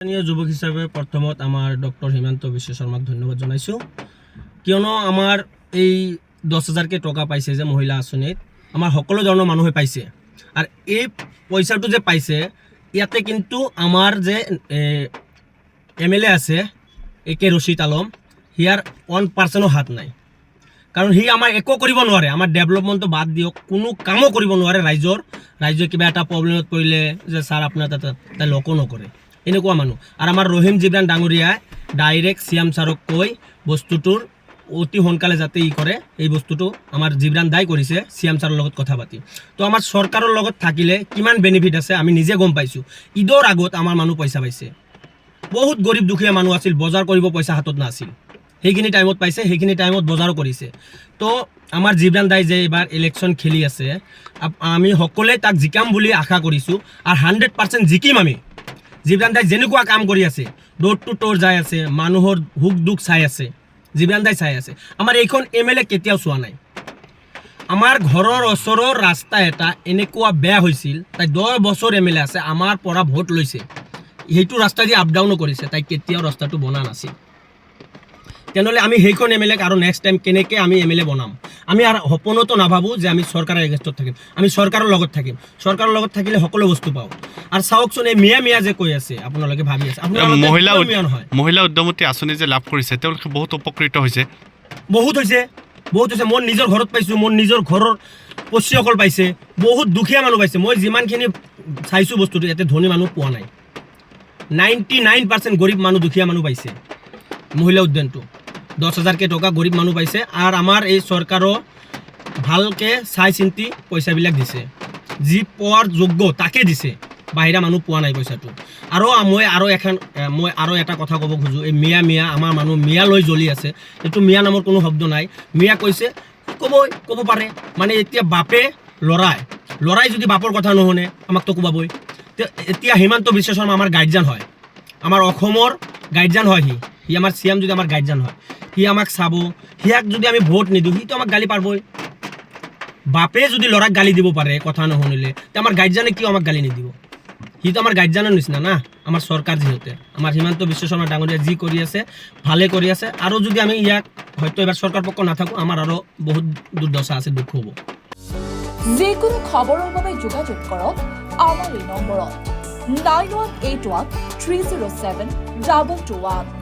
স্থানীয় যুৱক হিচাপে প্ৰথমত আমাৰ ডক্টৰ হিমন্ত বিশ্ব শৰ্মাক ধন্যবাদ জনাইছোঁ, কিয়নো আমাৰ এই 10,000কে টকা পাইছে যে মহিলা আঁচনিত আমাৰ সকলো ধৰণৰ মানুহে পাইছে। আৰু এই পইচাটো যে পাইছে ইয়াতে কিন্তু আমাৰ যে MLA আছে AK ৰছিদ আলম, হিয়াৰ 1% হাত নাই। কাৰণ সি আমাৰ একো কৰিব নোৱাৰে, আমাৰ ডেভেলপমেণ্টটো বাদ দিয়ক, কোনো কামো কৰিব নোৱাৰে। ৰাইজে কিবা এটা প্ৰব্লেমত পৰিলে যে ছাৰ আপোনাৰ তাতে লকো নকৰে, এনেকুৱা মানুহ। আৰু আমাৰ ৰহিম জিবৰান ডাঙৰীয়াই ডাইৰেক্ট CM ছাৰক কৈ বস্তুটোৰ অতি সোনকালে যাতে কৰে, এই বস্তুটো আমাৰ জিবৰান দাই কৰিছে CM ছাৰৰ লগত কথা পাতি। তো আমাৰ চৰকাৰৰ লগত থাকিলে কিমান বেনিফিট আছে আমি নিজে গম পাইছোঁ। ঈদৰ আগত আমাৰ মানুহ পইচা পাইছে, বহুত গৰীব দুখীয়া মানুহ আছিল, বজাৰ কৰিব পইচা হাতত নাছিল, সেইখিনি টাইমত পাইছে, সেইখিনি টাইমত বজাৰো কৰিছে। তো আমাৰ জিবৰান দাই যে এইবাৰ ইলেকশ্যন খেলি আছে, আমি সকলোৱে তাক জিকাম বুলি আশা কৰিছোঁ। আৰু 100% জিকিম আমি। জিবৰান দাই যেনেকুৱা কাম কৰি আছে, ডোৰ টু ডোৰ যাই আছে, মানুহৰ সুখ দুখ চাই আছে, জিবৰান দাই চাই আছে। আমাৰ এইখন MLA কেতিয়াও চোৱা নাই। আমাৰ ঘৰৰ ওচৰৰ ৰাস্তা এটা এনেকুৱা বেয়া হৈছিল, তাই 10 বছৰ MLA আছে, আমাৰ পৰা ভোট লৈছে, সেইটো ৰাস্তা দি আপ ডাউনো কৰিছে, তাই কেতিয়াও ৰাস্তাটো বনা নাছিল। তেনেহ'লে আমি সেইখন MLAক আৰু নেক্সট টাইম কেনেকৈ আমি MLA বনাম? আমি আৰু সপোনতো নাভাবোঁ যে আমি চৰকাৰৰ এগেইনষ্টত থাকিম, আমি চৰকাৰৰ লগত থাকিম। চৰকাৰৰ লগত থাকিলে সকলো বস্তু পাওঁ। আৰু চাওকচোন, এই মিয়া যে কৈ আছে, আপোনালোকে ভাবি আছে মহিলা উদ্যমতী আঁচনি যে লাভ কৰিছে, তেওঁলোকে বহুত উপকৃত হৈছে। বহুত হৈছে। মোৰ নিজৰ ঘৰত পাইছোঁ, মোৰ নিজৰ ঘৰৰ পচিসকল পাইছে, বহুত দুখীয়া মানুহ পাইছে। মই যিমানখিনি চাইছোঁ বস্তুটো, ইয়াতে ধনী মানুহ পোৱা নাই। 99% গৰীব মানুহ, দুখীয়া মানুহ পাইছে মহিলা উদ্যানটো। 10,000কে টকা গৰীব মানুহ পাইছে। আৰু আমাৰ এই চৰকাৰো ভালকৈ চাই চিন্তি পইচাবিলাক দিছে, যি পোৱাৰ যোগ্য তাকে দিছে, বাহিৰা মানুহ পোৱা নাই পইচাটো। আৰু মই আৰু এটা কথা ক'ব খোজোঁ, এই মিয়া আমাৰ মানুহ মিয়া লৈ জ্বলি আছে। এইটো মিয়া নামৰ কোনো শব্দ নাই। মিয়া কৈছে ক'ব পাৰে, মানে এতিয়া বাপে ল'ৰাই যদি বাপৰ কথা নুশুনে আমাকতো কোবাবই। এতিয়া হিমন্ত বিশ্ব শৰ্মা আমাৰ গাৰ্জিয়ান হয়, আমাৰ অসমৰ গাৰ্জিয়ান হয়। সি আমাৰ CM যদি আমাৰ গাৰ্জিয়ান হয়, সি আমাক চাব। সিয়াক যদি আমি ভোট নিদিওঁ, সিটো আমাক গালি পাৰিবই। বাপে যদি ল'ৰাক গালি দিব পাৰে কথা নুশুনিলে, তে আমাৰ গাৰ্জিয়ানে কিয় আমাক গালি নিদিব? সিটো আমাৰ গাৰ্জিয়ানৰ নিচিনা না, আমাৰ চৰকাৰ যিহেতু। আমাৰ হিমন্ত বিশ্ব শৰ্মা ডাঙৰীয়া যি কৰি আছে, ভালে কৰি আছে। আৰু যদি আমি ইয়াক হয়তো এবাৰ চৰকাৰ পক্ষ নাথাকোঁ, আমাৰ আৰু বহুত দুৰ্দশা আছে, দুখ হ'ব। যিকোনো খবৰৰ বাবে যোগাযোগ কৰক আমাৰ এই নম্বৰত 9181 307 2221।